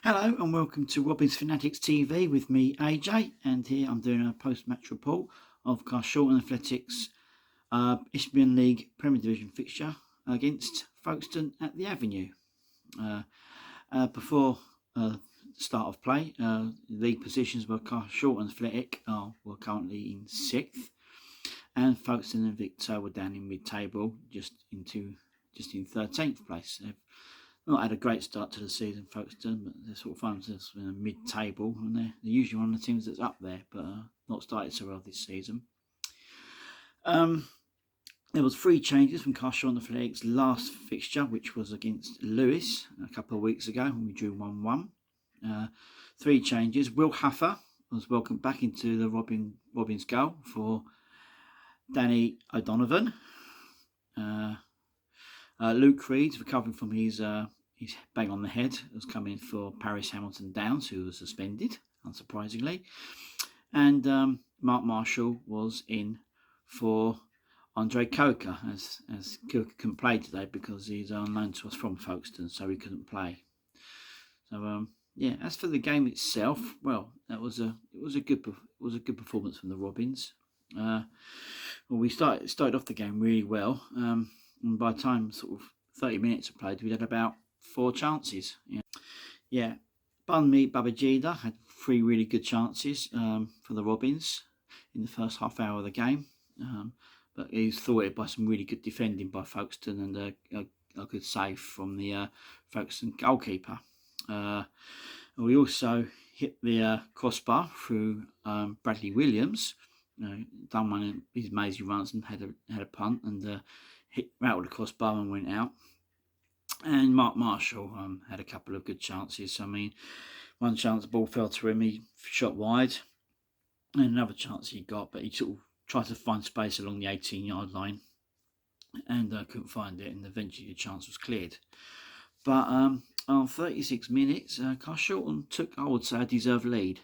Hello and welcome to Robin's Fanatics TV with me, AJ, and here I'm doing a post-match report of Carshalton Athletics Isthmian League Premier Division fixture against Folkestone at the Avenue. Before the start of play, league positions were Carshalton Athletic were currently in 6th, and Folkestone and Invicta were down in mid-table, just in 13th place. They've not had a great start to the season, Folkestone, but they're sort of finding themselves in a mid-table, and they're usually one of the teams that's up there, but not started so well this season. There was 3 changes from Carshalton Athletics' last fixture, which was against Lewis a couple of weeks ago, when we drew 1-1. 3 changes. Will Huffer was welcomed back into the Robins goal for Danny O'Donovan. Luke Reed, recovering from his bang on the head, was coming for Paris Hamilton Downs, who was suspended, unsurprisingly. And Mark Marshall was in for Andre Coker, as Coker couldn't play today because he's on loan to us from Folkestone, so he couldn't play. So yeah, as for the game itself, well, it was a good performance from the Robins. Well, we started off the game really well, and by the time sort of 30 minutes of played, we had about 4 chances. Yeah. Bunmi Babajida had 3 really good chances for the Robins in the first half hour of the game, but he was thwarted by some really good defending by Folkestone and a good save from the Folkestone goalkeeper. We also hit the crossbar through Bradley Williams, done one of his amazing runs and had a punt and rattled the crossbar and went out. And Mark Marshall had a couple of good chances. I mean, one chance the ball fell to him, he shot wide, and another chance he got, but he sort of tried to find space along the 18-yard line and couldn't find it, and eventually the chance was cleared. But on 36 minutes, Carshalton took, I would say, a deserved lead.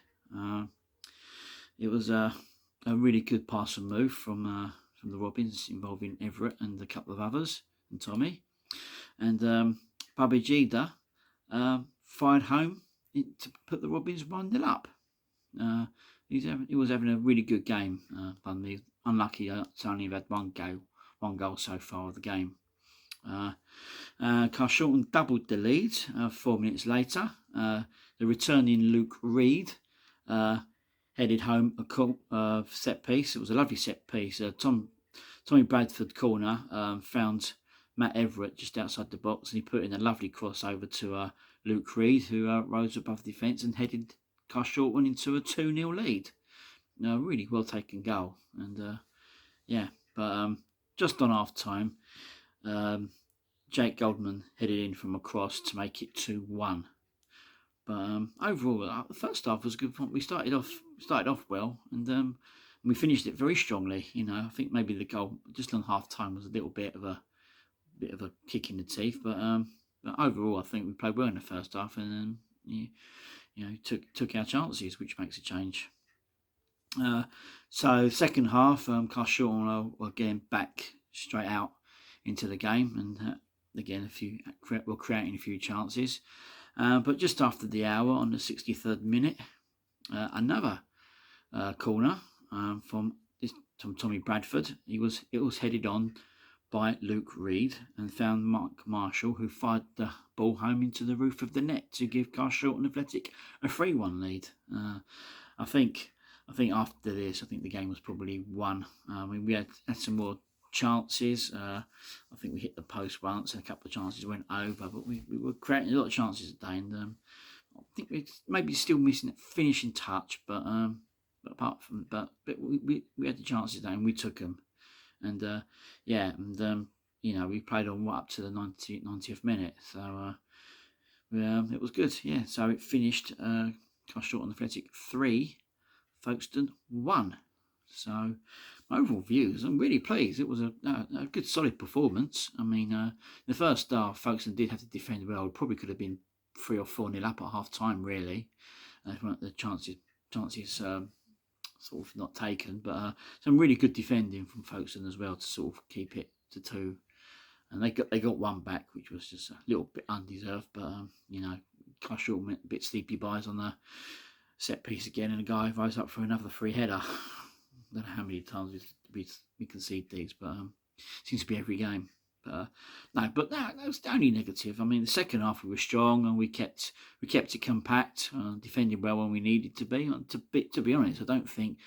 It was a really good pass and move from the Robins, involving Everett and a couple of others, and Tommy. And Babajida fired home to put the Robins 1-0 up. He was having a really good game. Bunmi, unlucky to only have had one goal so far of the game. Carshalton doubled the lead 4 minutes later. The returning Luke Reed headed home a set piece. It was a lovely set piece. Tommy Bradford corner found Matt Everett just outside the box, and he put in a lovely cross over to Luke Reed, who rose above the defence and headed Carshalton into a 2-0 lead. Really well taken goal. And yeah, but just on half time, Jake Goldman headed in from a cross to make it 2-1. But overall, the first half was good fun. We started off well, and we finished it very strongly. I think maybe the goal just on half time was a little bit of a kick in the teeth, but overall, I think we played well in the first half, and took our chances, which makes a change. So second half, Carshalton were getting back straight out into the game, and again we're creating a few chances. But just after the hour, on the 63rd minute, another corner from Tommy Bradford. It was headed on by Luke Reed and found Mark Marshall, who fired the ball home into the roof of the net to give Carshalton Athletic a 3-1 lead. I think after this, I think the game was probably won. We had some more chances. I think we hit the post once, and a couple of chances went over, but we were creating a lot of chances today, and I think we're maybe still missing that finishing touch, but apart from we had the chances today and we took them. And we played on up to the 90th minute, so it was good. Yeah, so it finished Carshalton Athletic 3, Folkestone 1. So my overall views, I'm really pleased. It was a good, solid performance. I mean, the first half, Folkestone did have to defend well. It probably could have been 3 or 4-0 up at half time, really. The chances sort of not taken, but some really good defending from Folkestone as well to sort of keep it to 2. And they got one back, which was just a little bit undeserved, but Carshalton went a bit sleepy buys on the set piece again, and the guy rose up for another free header. I don't know how many times we concede these, but seems to be every game. But that was the only negative. I mean, the second half we were strong and we kept it compact, defending well when we needed to be. To be honest, I don't think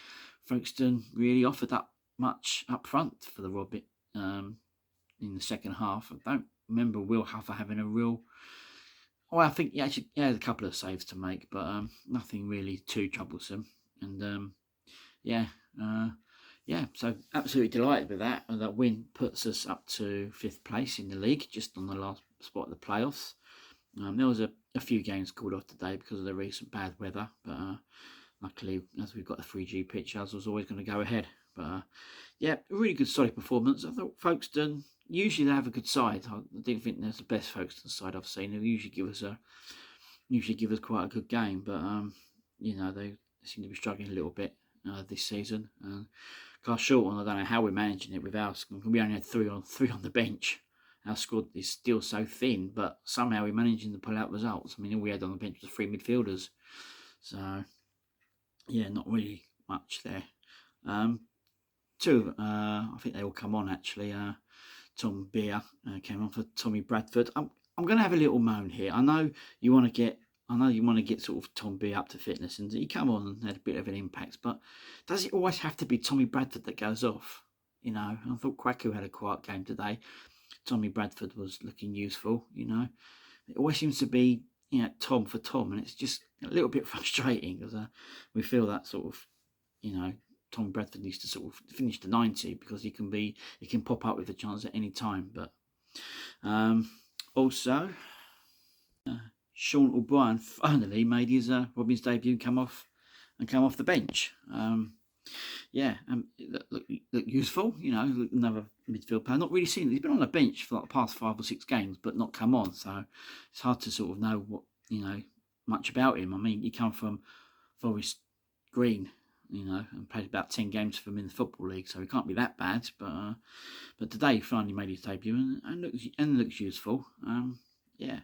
Folkestone really offered that much up front for the Robin in the second half. I don't remember Will Huffer having a real. Well, I think he had a couple of saves to make, but nothing really too troublesome. And so absolutely delighted with that. And that win puts us up to 5th place in the league, just on the last spot of the playoffs. There was a few games called off today because of the recent bad weather, but luckily, as we've got a 3G pitch, ours was always going to go ahead. But a really good solid performance. I thought Folkestone, usually they have a good side. I didn't think there's the best Folkestone side I've seen. They usually give us quite a good game, but they seem to be struggling a little bit this season. Carshalton, I don't know how we're managing it with ours. We only had 3 on the bench. Our squad is still so thin, but somehow we're managing to pull out results. I mean, all we had on the bench was 3 midfielders. So, not really much there. I think they all come on actually. Tom Beer came on for Tommy Bradford. I'm going to have a little moan here. I know you want to get sort of Tom Beer up to fitness, and he come on and had a bit of an impact. But does it always have to be Tommy Bradford that goes off? I thought Kwaku had a quiet game today. Tommy Bradford was looking useful. It always seems to be Tom for Tom, and it's just a little bit frustrating because we feel that sort of Tom Bradford needs to sort of finish the 90 because he can pop up with a chance at any time. But also, Sean O'Brien finally made his Robin's debut, come off the bench. Look useful. Another midfield player. Not really seen. He's been on the bench for like the past 5 or 6 games, but not come on. So it's hard to sort of know what much about him. I mean, he come from Forest Green, and played about 10 games for him in the Football League, so he can't be that bad. But today he finally made his debut and looks useful. It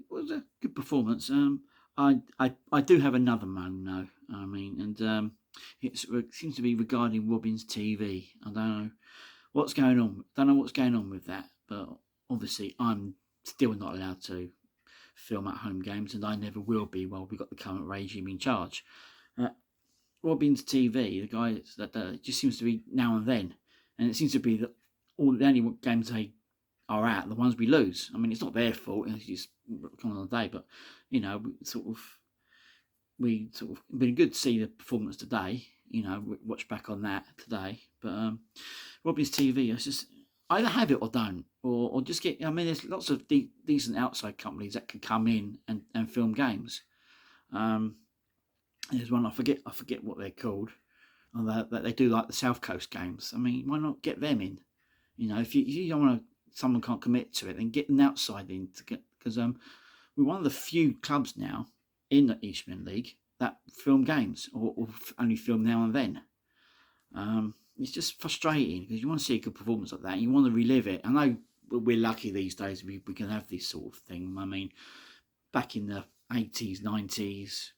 was a good performance. I do have another moan though. I mean, and it seems to be regarding Robin's TV. I don't know what's going on. Don't know what's going on with that. But obviously, I'm still not allowed to film at home games, and I never will be while we've got the current regime in charge. Robin's TV, the guy that just seems to be now and then, and it seems to be that all the only games they are at, the ones we lose. I mean, it's not their fault; it's just coming on the day. But we sort of been good to see the performance today. Watch back on that today. But Robin's TV, it's just either have it or don't, or just get. I mean, there's lots of decent outside companies that can come in and film games. There's one I forget what they're called. That they do like the South Coast games. I mean, why not get them in? If you don't want someone can't commit to it, then get an outside in to get, because we're one of the few clubs now in the Isthmian League that film games or only film now and then. It's just frustrating because you want to see a good performance like that and you want to relive it. I know we're lucky these days we can have this sort of thing. I mean, back in the 80s, 90s.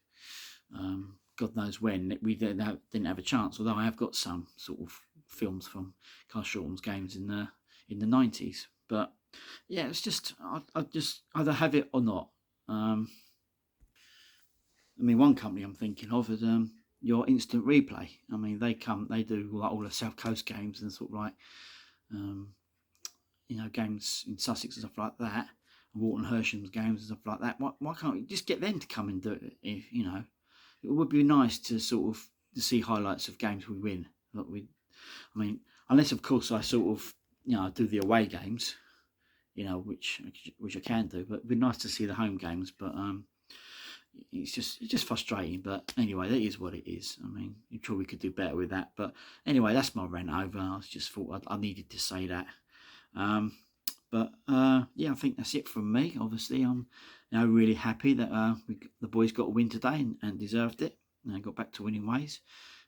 God knows when we didn't have a chance. Although I have got some sort of films from Carshalton's games in the 90s. But it's just I just either have it or not. I mean, one company I'm thinking of is your Instant Replay. I mean, they do like all the South Coast games and sort of like games in Sussex and stuff like that, and Walton Hersham's games and stuff like that. Why can't we just get them to come and do it? If it would be nice to sort of to see highlights of games we win. Unless of course I sort of do the away games, which I can do. But it'd be nice to see the home games. But it's just frustrating. But anyway, that is what it is. I mean, I'm sure we could do better with that. But anyway, that's my rant over. I just thought I needed to say that. I think that's it from me. Obviously, I'm really happy that the boys got a win today and deserved it. And got back to winning ways.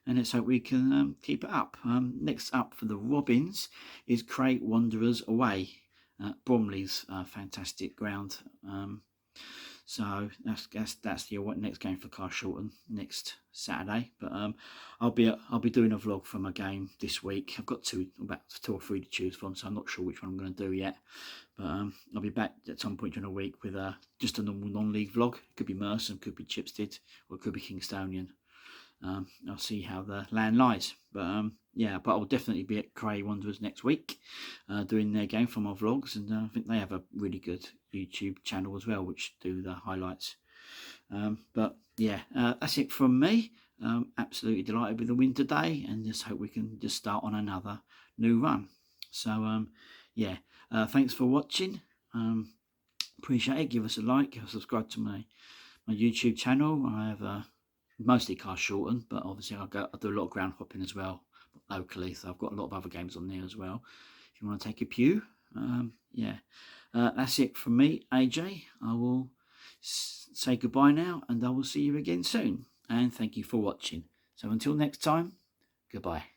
And let's hope we can keep it up. Next up for the Robins is Craig Wanderers away at Bromley's fantastic ground. So that's the next game for Carshalton next Saturday. But I'll be doing a vlog from a game this week. I've got about two or three to choose from, so I'm not sure which one I'm going to do yet. But I'll be back at some point during the week with just a normal non-league vlog. It could be Merson, could be Chipstead, or it could be Kingstonian. I'll see how the land lies. But yeah, but I'll definitely be at Cray Wanderers next week doing their game for my vlogs, and I think they have a really good YouTube channel as well, which do the highlights. But yeah, that's it from me. Absolutely delighted with the win today, and just hope we can just start on another new run. So yeah, thanks for watching. Appreciate it. Give us a like, subscribe to my YouTube channel. I have mostly Carshalton, but obviously I do a lot of ground hopping as well locally, so I've got a lot of other games on there as well if you want to take a pew. Yeah, that's it from me, AJ. I will say goodbye now, and I will see you again soon, and thank you for watching. So until next time, goodbye.